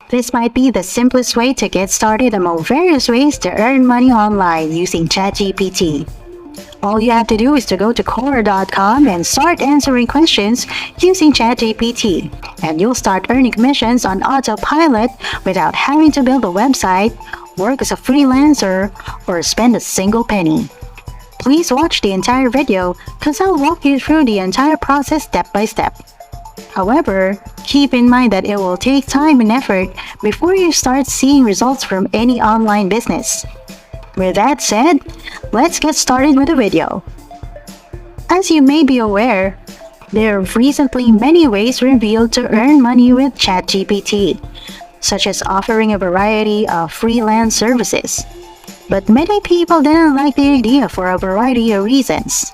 This might be the simplest way to get started among various ways to earn money online using ChatGPT. All you have to do is to go to Quora.com and start answering questions using ChatGPT, and you'll start earning commissions on autopilot without having to build a website, work as a freelancer, or spend a single penny. Please watch the entire video because I'll walk you through the entire process step by step. However, keep in mind that it will take time and effort before you start seeing results from any online business. With that said, let's get started with the video. As you may be aware, there are recently many ways revealed to earn money with ChatGPT, such as offering a variety of freelance services. But many people didn't like the idea for a variety of reasons.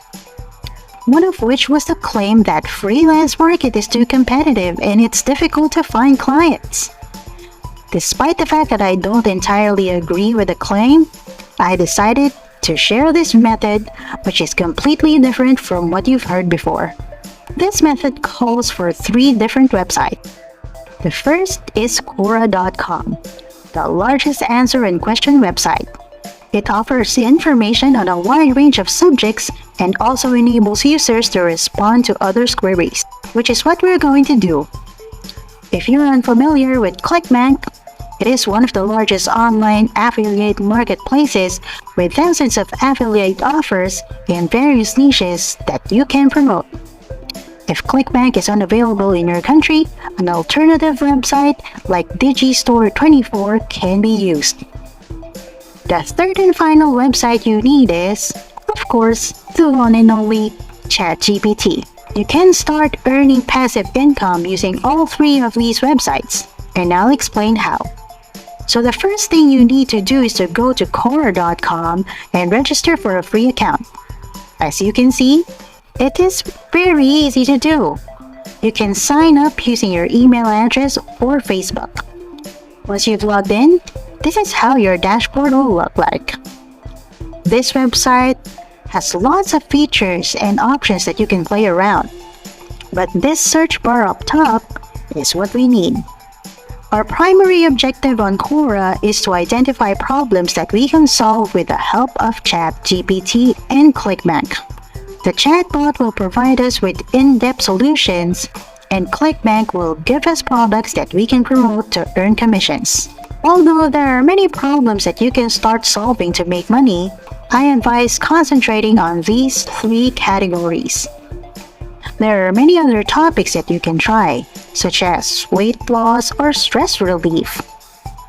One of which was the claim that freelance market is too competitive and it's difficult to find clients. Despite the fact that I don't entirely agree with the claim, I decided to share this method, which is completely different from what you've heard before. This method calls for 3 different websites. The first is Quora.com, the largest answer and question website. It offers information on a wide range of subjects and also enables users to respond to others' queries, which is what we're going to do. If you're unfamiliar with ClickBank, it is one of the largest online affiliate marketplaces with thousands of affiliate offers in various niches that you can promote. If ClickBank is unavailable in your country, an alternative website like Digistore24 can be used. The third and final website you need is, of course, the one and only ChatGPT. You can start earning passive income using all 3 of these websites, and I'll explain how. So the first thing you need to do is to go to Quora.com and register for a free account. As you can see, it is very easy to do. You can sign up using your email address or Facebook. Once you've logged in, this is how your dashboard will look like. This website has lots of features and options that you can play around. But this search bar up top is what we need. Our primary objective on Quora is to identify problems that we can solve with the help of ChatGPT and ClickBank. The chatbot will provide us with in-depth solutions, and ClickBank will give us products that we can promote to earn commissions. Although there are many problems that you can start solving to make money, I advise concentrating on these 3 categories. There are many other topics that you can try, such as weight loss or stress relief,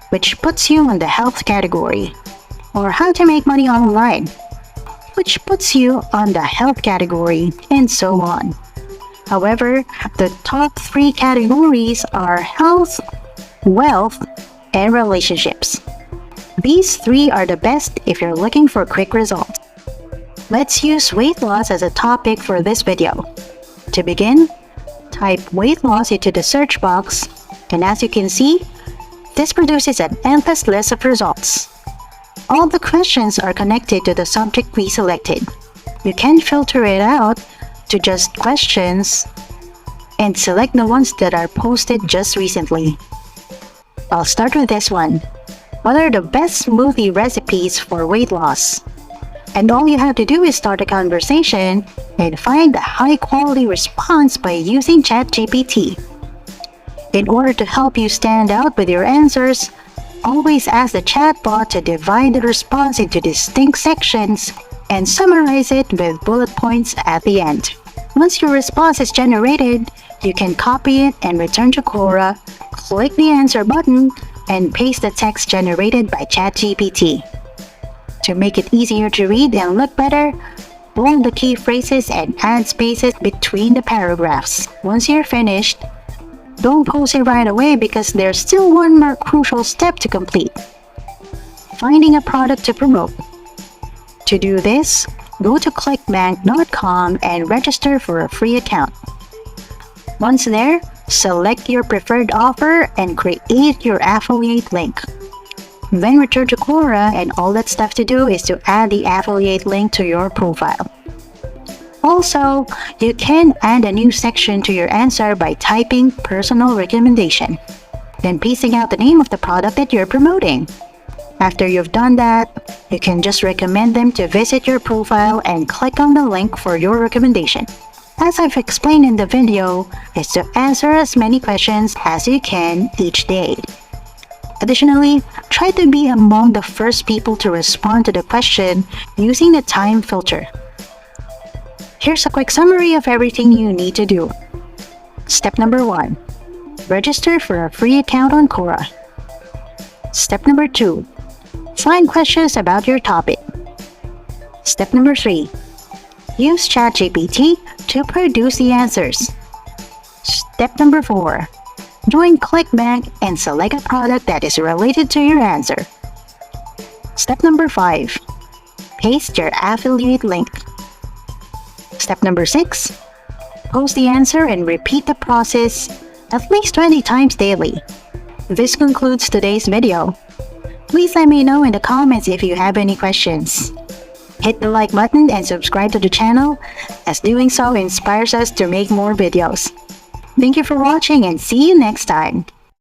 which puts you in the health category, or how to make money online, which puts you on the health category, and so on. However, the top 3 categories are health, wealth, and relationships. These 3 are the best if you're looking for quick results. Let's use weight loss as a topic for this video. To begin, type weight loss into the search box, and as you can see, this produces an endless list of results. All the questions are connected to the subject we selected. You can filter it out to just questions and select the ones that are posted just recently. I'll start with this one. What are the best smoothie recipes for weight loss? And all you have to do is start a conversation and find a high-quality response by using ChatGPT. In order to help you stand out with your answers, always ask the chatbot to divide the response into distinct sections and summarize it with bullet points at the end. Once your response is generated, you can copy it and return to Quora, click the answer button, and paste the text generated by ChatGPT. To make it easier to read and look better, bold the key phrases and add spaces between the paragraphs. Once you're finished, don't post it right away because there's still one more crucial step to complete: finding a product to promote. To do this, go to clickbank.com and register for a free account. Once there, select your preferred offer and create your affiliate link. Then return to Quora, and all that's left to do is to add the affiliate link to your profile. Also, you can add a new section to your answer by typing personal recommendation. then piecing out the name of the product that you're promoting. After you've done that, you can just recommend them to visit your profile and click on the link for your recommendation. As I've explained in the video, is to answer as many questions as you can each day. Additionally, try to be among the first people to respond to the question using the time filter. Here's a quick summary of everything you need to do. Step number 1. Register for a free account on Quora. Step number 2. Find questions about your topic. Step number 3. Use ChatGPT to produce the answers. Step number 4. Join ClickBank and select a product that is related to your answer. Step number 5. Paste your affiliate link. Step number 6. Post the answer and repeat the process at least 20 times daily. This concludes today's video. Please let me know in the comments if you have any questions. Hit the like button and subscribe to the channel, as doing so inspires us to make more videos. Thank you for watching and see you next time.